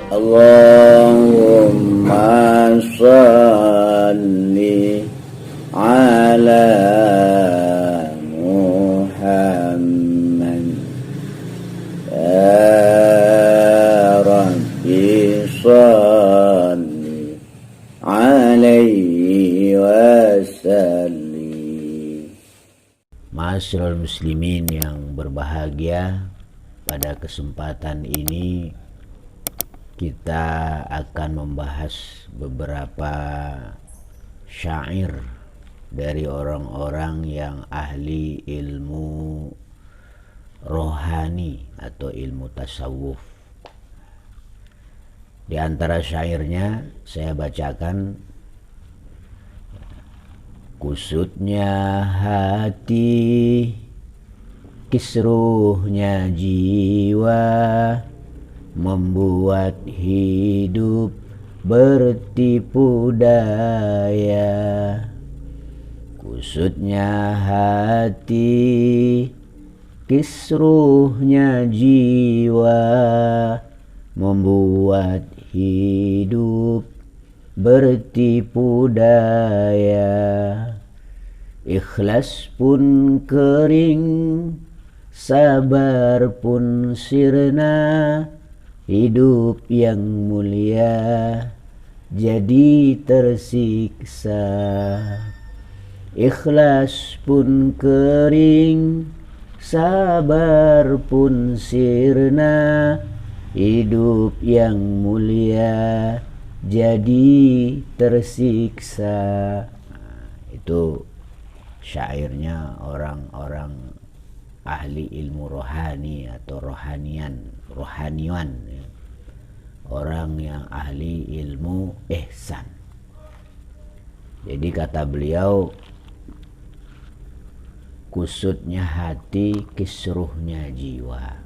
Allahumma salli ala Muhammad ya Rabbi salli alaihi wasallim. Ma'asyiral muslimin yang berbahagia, pada kesempatan ini kita akan membahas beberapa syair dari orang-orang yang ahli ilmu rohani atau ilmu tasawuf. Di antara syairnya saya bacakan: kusutnya hati, kisruhnya jiwa, membuat hidup bertipu daya. Kusutnya hati, kisruhnya jiwa, membuat hidup bertipu daya. Ikhlas pun kering, sabar pun sirna, hidup yang mulia jadi tersiksa. Ikhlas pun kering, sabar pun sirna, hidup yang mulia jadi tersiksa. Itu syairnya orang-orang ahli ilmu rohani atau rohanian, ya. Orang yang ahli ilmu ihsan. Jadi kata beliau, kusutnya hati, kisruhnya jiwa,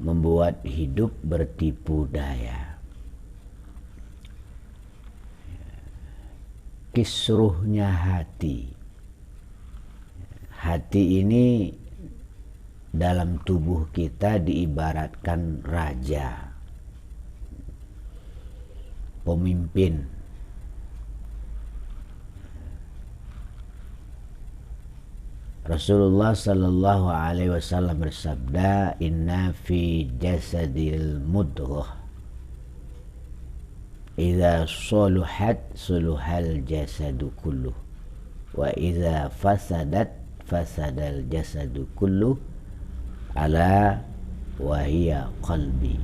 membuat hidup bertipu daya. Kisruhnya hati. Hati ini dalam tubuh kita diibaratkan raja, pemimpin. Rasulullah sallallahu alaihi wasallam bersabda, inna fi jasadil mudghah idza saluhat saluhal jasadu kulluh wa idza fasadat fasadal jasadu kulluh ala wahiyya qalbi.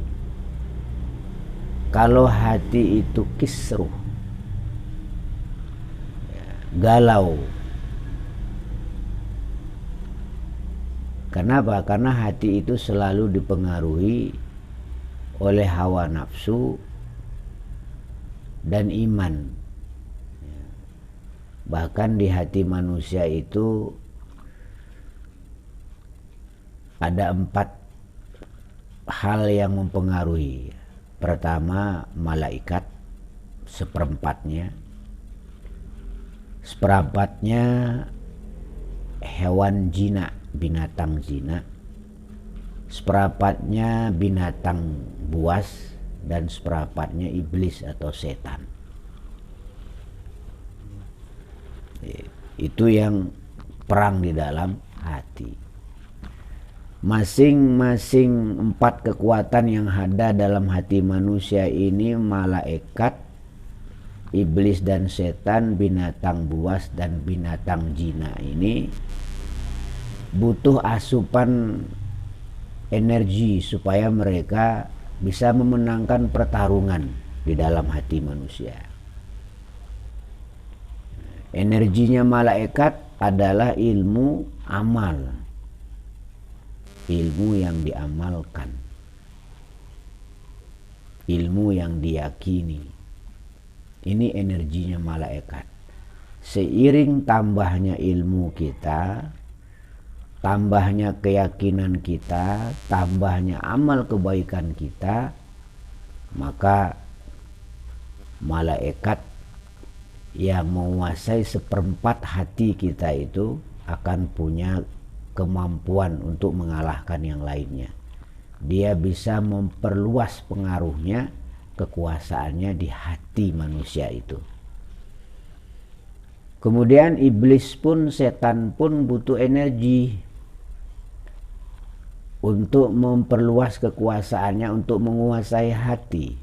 Kalau hati itu kisruh, galau. Kenapa? Karena hati itu selalu dipengaruhi oleh hawa nafsu dan iman. Bahkan di hati manusia itu ada 4 hal yang mempengaruhi. Pertama, malaikat seperempatnya hewan jina, binatang jina, seperempatnya binatang buas, dan seperempatnya iblis atau setan. Itu yang perang di dalam hati. Masing-masing 4 kekuatan yang ada dalam hati manusia ini, malaikat, iblis dan setan, binatang buas dan binatang jina, ini butuh asupan energi supaya mereka bisa memenangkan pertarungan di dalam hati manusia. Energinya malaikat adalah ilmu amal, ilmu yang diamalkan, ilmu yang diyakini. Ini energinya malaikat. Seiring tambahnya ilmu kita, tambahnya keyakinan kita, tambahnya amal kebaikan kita, maka malaikat yang menguasai seperempat hati kita itu akan punya kemampuan untuk mengalahkan yang lainnya. dia bisa memperluas pengaruhnya, kekuasaannya di hati manusia itu. Kemudian iblis pun, setan pun butuh energi untuk memperluas kekuasaannya, untuk menguasai hati.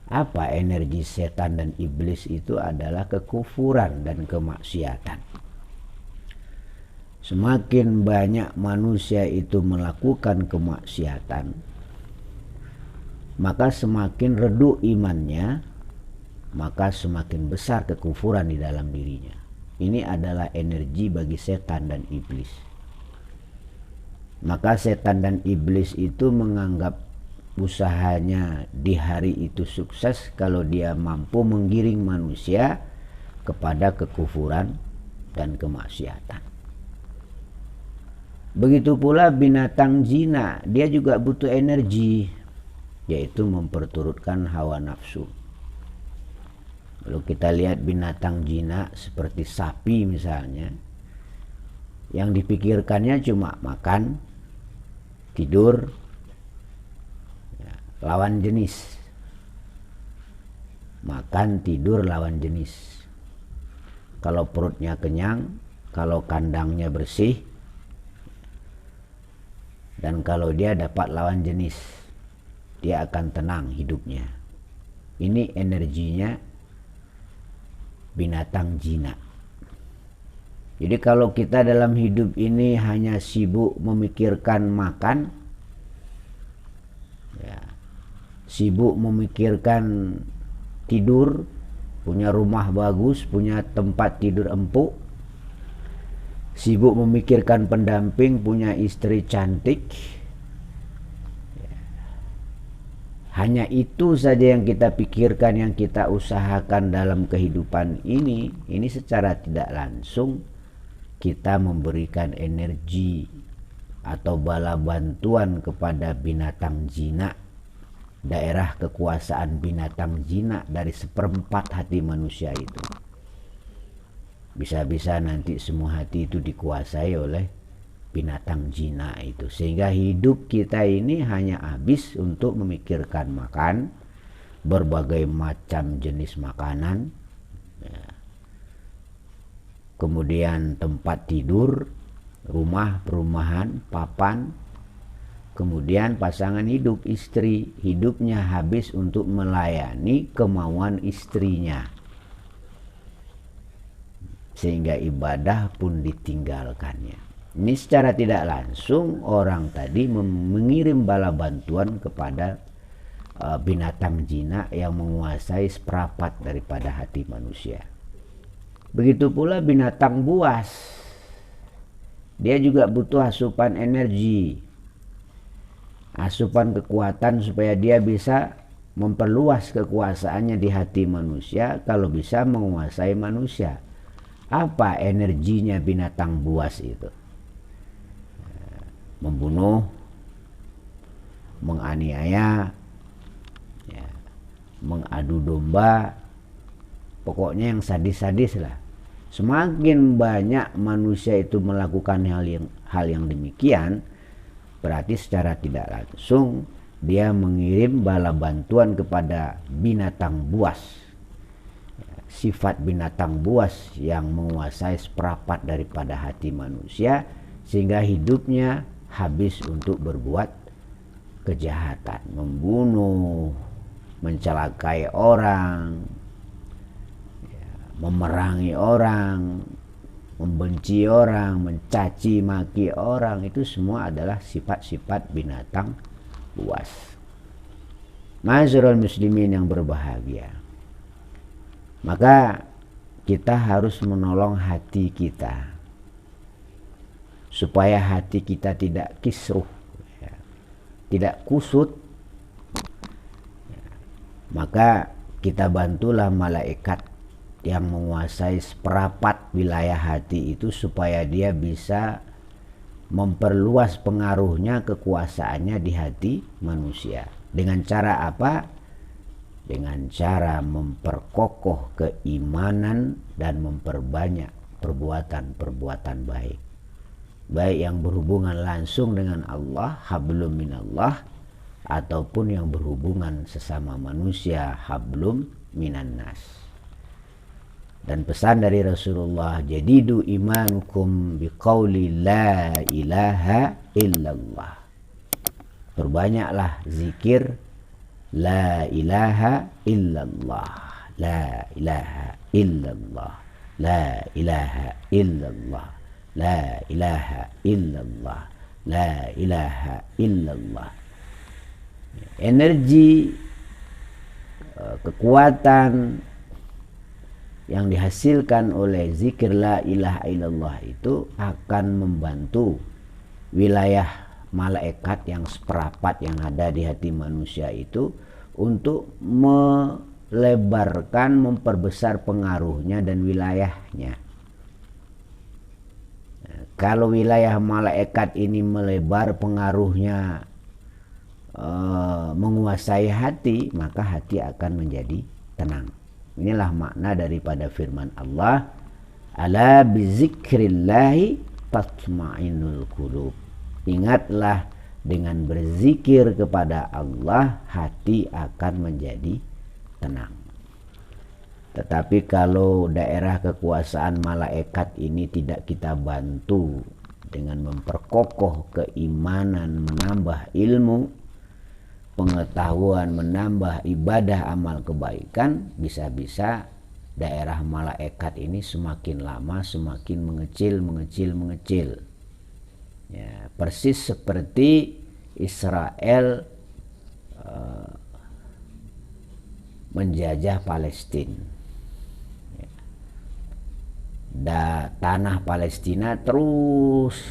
Apa energi setan dan iblis itu? Adalah kekufuran dan kemaksiatan. Semakin banyak manusia itu melakukan kemaksiatan, maka semakin redup imannya, maka semakin besar kekufuran di dalam dirinya. Ini adalah energi bagi setan dan iblis. Maka setan dan iblis itu menganggap usahanya di hari itu sukses kalau dia mampu menggiring manusia kepada kekufuran dan kemaksiatan. Begitu pula binatang jina, dia juga butuh energi, yaitu memperturutkan hawa nafsu. Kalau kita lihat binatang jina seperti sapi misalnya, yang dipikirkannya cuma makan, tidur, ya, lawan jenis. Makan, tidur, lawan jenis. Kalau perutnya kenyang, kalau kandangnya bersih, dan kalau dia dapat lawan jenis, dia akan tenang hidupnya. Ini energinya binatang jina. Jadi kalau kita dalam hidup ini hanya sibuk memikirkan makan, ya, sibuk memikirkan tidur, punya rumah bagus, punya tempat tidur empuk, sibuk memikirkan pendamping, punya istri cantik, hanya itu saja yang kita pikirkan, yang kita usahakan dalam kehidupan ini secara tidak langsung kita memberikan energi atau bala bantuan kepada binatang jina, daerah kekuasaan binatang jina dari 1/4 hati manusia itu. Bisa-bisa nanti semua hati itu dikuasai oleh binatang jina itu, sehingga hidup kita ini hanya habis untuk memikirkan makan, berbagai macam jenis makanan, ya, kemudian tempat tidur, rumah, perumahan, papan, kemudian pasangan hidup, istri, hidupnya habis untuk melayani kemauan istrinya, sehingga ibadah pun ditinggalkannya. Ini secara tidak langsung orang tadi mengirim bala bantuan kepada binatang jina yang menguasai 1/4 daripada hati manusia. Begitu pula binatang buas, dia juga butuh asupan energi, asupan kekuatan supaya dia bisa memperluas kekuasaannya di hati manusia, kalau bisa menguasai manusia. Apa energinya binatang buas itu? Membunuh, menganiaya, ya, mengadu domba, pokoknya yang sadis-sadis lah. Semakin banyak manusia itu melakukan hal yang demikian, berarti secara tidak langsung dia mengirim bala bantuan kepada binatang buas. Sifat binatang buas yang menguasai 1/4 daripada hati manusia, sehingga hidupnya habis untuk berbuat kejahatan, membunuh, mencelakai orang, ya, memerangi orang, membenci orang, mencaci maki orang. Itu semua adalah sifat-sifat binatang buas. Ma'asyiral muslimin yang berbahagia, maka kita harus menolong hati kita supaya hati kita tidak kisruh, ya, tidak kusut, ya. Maka kita bantulah malaikat yang menguasai 1/4 wilayah hati itu supaya dia bisa memperluas pengaruhnya, kekuasaannya di hati manusia. Dengan cara apa? Dengan cara memperkokoh keimanan dan memperbanyak perbuatan-perbuatan baik. baik yang berhubungan langsung dengan Allah, hablum minallah, ataupun yang berhubungan sesama manusia, hablum minannas. Dan pesan dari Rasulullah, jadidu imanukum biqauli la ilaha illallah. Perbanyaklah zikir la ilaha illallah, la ilaha illallah, la ilaha illallah, la ilaha illallah, la ilaha illallah. Energi, kekuatan yang dihasilkan oleh zikir la ilaha illallah itu akan membantu wilayah malaikat yang seperapat yang ada di hati manusia itu untuk melebarkan, memperbesar pengaruhnya dan wilayahnya. Kalau wilayah malaikat ini melebar pengaruhnya, menguasai hati, maka hati akan menjadi tenang. Inilah makna daripada firman Allah, ala bizikrillahi tatma'innul qulub. Ingatlah, dengan berzikir kepada Allah hati akan menjadi tenang. Tetapi kalau daerah kekuasaan malaikat ini tidak kita bantu dengan memperkokoh keimanan, menambah ilmu pengetahuan, menambah ibadah amal kebaikan, bisa-bisa daerah malaikat ini semakin lama semakin mengecil. Ya, persis seperti Israel menjajah Palestina. Tanah Palestina terus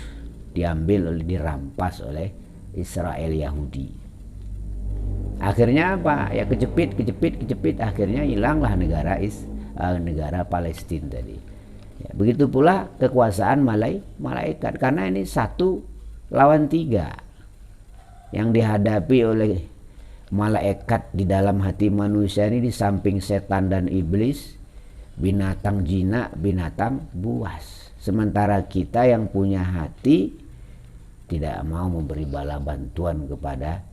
dirampas oleh Israel Yahudi. Akhirnya apa? Ya kejepit, akhirnya hilanglah negara Palestina tadi. Ya, begitu pula kekuasaan malaikat, karena ini 1 lawan 3 yang dihadapi oleh malaikat di dalam hati manusia ini. Di samping setan dan iblis, binatang jinak, binatang buas. Sementara kita yang punya hati tidak mau memberi bala bantuan kepada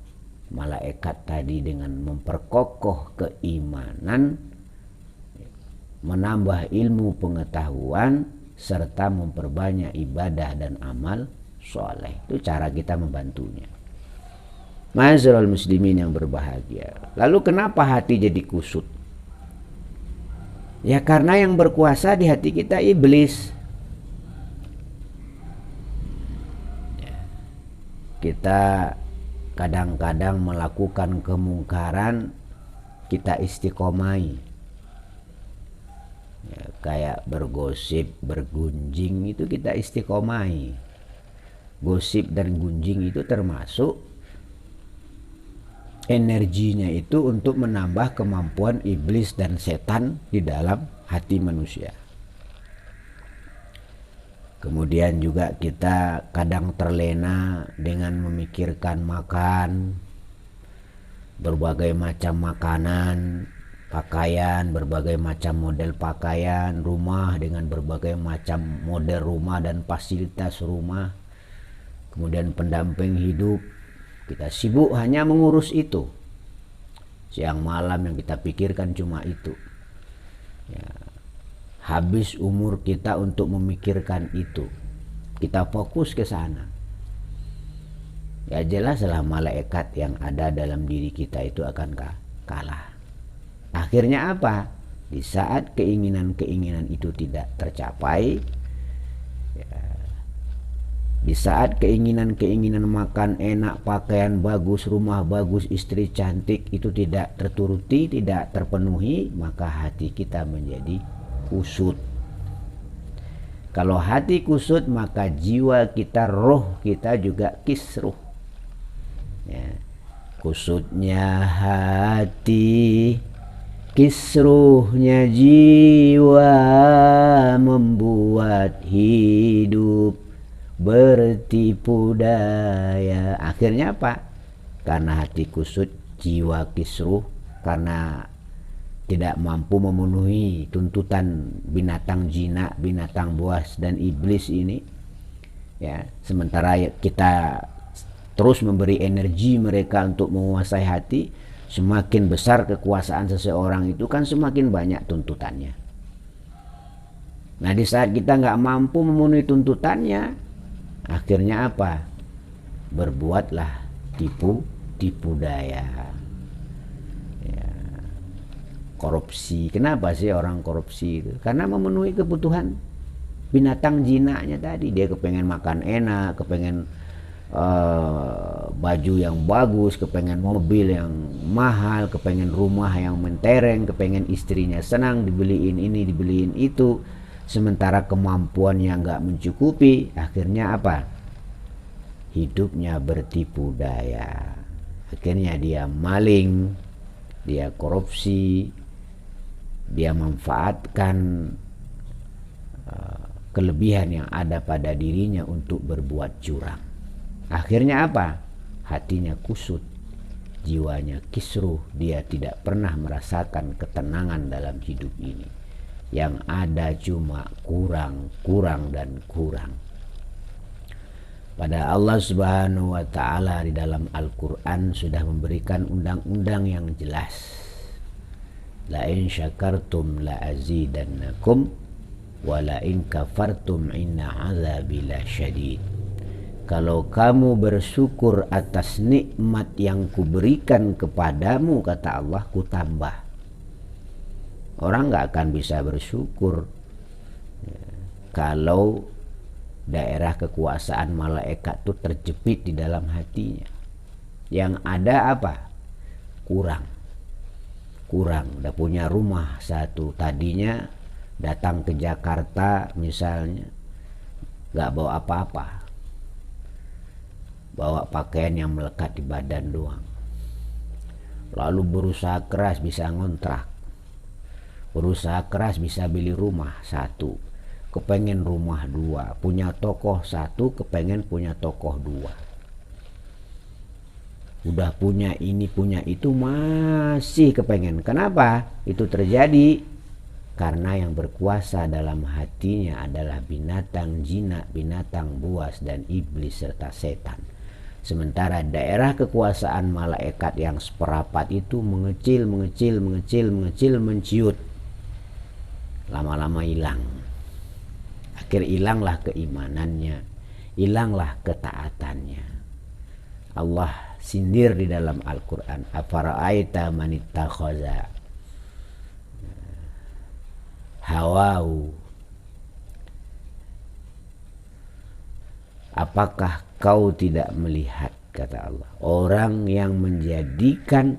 malaikat tadi dengan memperkokoh keimanan, menambah ilmu pengetahuan, serta memperbanyak ibadah dan amal soleh. Itu cara kita membantunya. Ma'asyiral muslimin yang berbahagia. Lalu kenapa hati jadi kusut? Ya karena yang berkuasa di hati kita iblis. Kita kadang-kadang melakukan kemungkaran, kita istiqomai. Ya, kayak bergosip, bergunjing itu kita istiqomai. Gosip dan gunjing itu termasuk energinya itu untuk menambah kemampuan iblis dan setan di dalam hati manusia. Kemudian juga kita kadang terlena dengan memikirkan makan, berbagai macam makanan, pakaian, berbagai macam model pakaian, rumah dengan berbagai macam model rumah dan fasilitas rumah. Kemudian pendamping hidup, kita sibuk hanya mengurus itu. Siang malam yang kita pikirkan cuma itu. Ya. Habis umur kita untuk memikirkan itu. Kita fokus ke sana. Ya jelaslah malaikat yang ada dalam diri kita itu akan kalah. Akhirnya apa? Di saat keinginan-keinginan itu tidak tercapai, ya, di saat keinginan-keinginan makan enak, pakaian bagus, rumah bagus, istri cantik itu tidak terturuti, tidak terpenuhi, maka hati kita menjadi kusut. Kalau hati kusut, maka jiwa kita, roh kita juga kisruh. Ya. Kusutnya hati, kisruhnya jiwa, membuat hidup bertipu daya. Akhirnya apa? Karena hati kusut, jiwa kisruh, karena tidak mampu memenuhi tuntutan binatang jinak, binatang buas dan iblis ini, Ya, sementara kita terus memberi energi mereka untuk menguasai hati, semakin besar kekuasaan seseorang itu kan semakin banyak tuntutannya. Nah, di saat kita nggak mampu memenuhi tuntutannya, akhirnya apa? Berbuatlah tipu daya. Ya, korupsi. Kenapa sih orang korupsi itu? Karena memenuhi kebutuhan binatang jinaknya tadi. Dia kepengen makan enak, kepengen baju yang bagus, kepengen mobil yang mahal, kepengen rumah yang mentereng, kepengen istrinya senang, dibeliin ini, dibeliin itu. Sementara kemampuannya nggak mencukupi, akhirnya apa? Hidupnya bertipu daya. Akhirnya dia maling, dia korupsi, dia manfaatkan kelebihan yang ada pada dirinya untuk berbuat curang. Akhirnya apa? Hatinya kusut, jiwanya kisruh, dia tidak pernah merasakan ketenangan dalam hidup ini. Yang ada cuma kurang, dan kurang. Pada Allah Subhanahu wa ta'ala di dalam Al-Quran sudah memberikan undang-undang yang jelas. La in syakartum la azidannakum wa la in kafartum inna azabi lasyadid. Kalau kamu bersyukur atas nikmat yang kuberikan kepadamu, kata Allah, ku tambah. Orang nggak akan bisa bersyukur kalau daerah kekuasaan malaikat itu terjepit di dalam hatinya. Yang ada apa? Kurang. Udah punya rumah satu, tadinya datang ke Jakarta misalnya nggak bawa apa-apa, bawa pakaian yang melekat di badan doang. Lalu berusaha keras bisa ngontrak, berusaha keras bisa beli rumah satu, kepengen rumah dua, punya tokoh satu, kepengen punya tokoh dua. Udah punya ini, punya itu, masih kepengen. Kenapa itu terjadi? Karena yang berkuasa dalam hatinya adalah binatang jinak, binatang buas, dan iblis serta setan. Sementara daerah kekuasaan malaikat yang seperapat itu mengecil, menciut. Lama-lama hilang. Akhir hilanglah keimanannya, hilanglah ketaatannya. Allah sindir di dalam Al-Quran, afara'aita man ittakhadha hawahu, apakah kau tidak melihat, kata Allah, orang yang menjadikan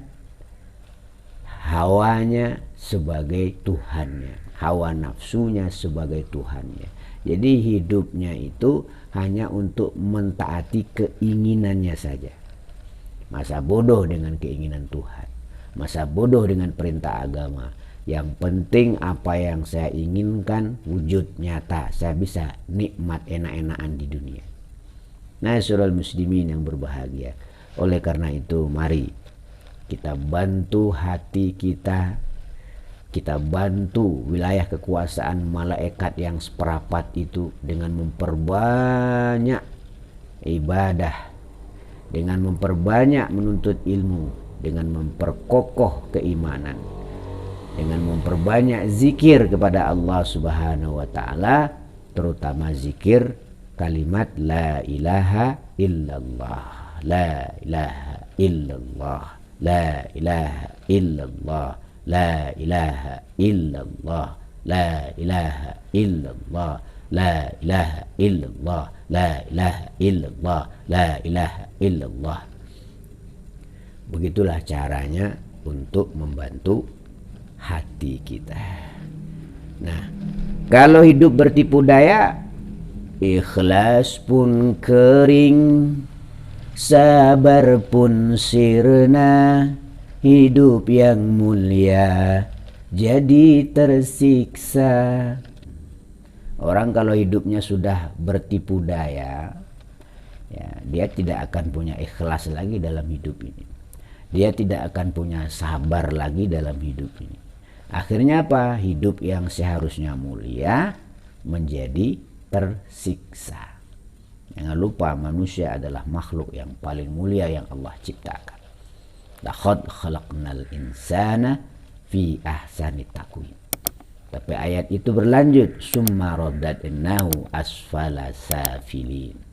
hawanya sebagai Tuhannya, hawa nafsunya sebagai Tuhannya. Jadi hidupnya itu hanya untuk mentaati keinginannya saja. Masa bodoh dengan keinginan Tuhan, masa bodoh dengan perintah agama. Yang penting apa yang saya inginkan wujud nyata, saya bisa nikmat enak-enakan di dunia. Nah, saudara muslimin yang berbahagia, oleh karena itu mari kita bantu hati kita, kita bantu wilayah kekuasaan malaikat yang seperapat itu dengan memperbanyak ibadah, dengan memperbanyak menuntut ilmu, dengan memperkokoh keimanan, dengan memperbanyak zikir kepada Allah Subhanahu wa ta'ala, terutama zikir kalimat la ilaha illallah, la ilaha illallah, la ilaha illallah, la ilaha illallah, la ilaha illallah, la ilaha illallah, la ilaha illallah, la ilaha illallah. Begitulah caranya untuk membantu hati kita. Nah, kalau hidup bertipu daya, ikhlas pun kering, sabar pun sirna, hidup yang mulia jadi tersiksa. Orang kalau hidupnya sudah bertipu daya, ya, dia tidak akan punya ikhlas lagi dalam hidup ini. Dia tidak akan punya sabar lagi dalam hidup ini. Akhirnya apa? Hidup yang seharusnya mulia menjadi tersiksa. Jangan lupa manusia adalah makhluk yang paling mulia yang Allah ciptakan. Laqad khalaqnal insana fi ahsani taqwim. Tapi ayat itu berlanjut, summa radadnahu asfala safilin.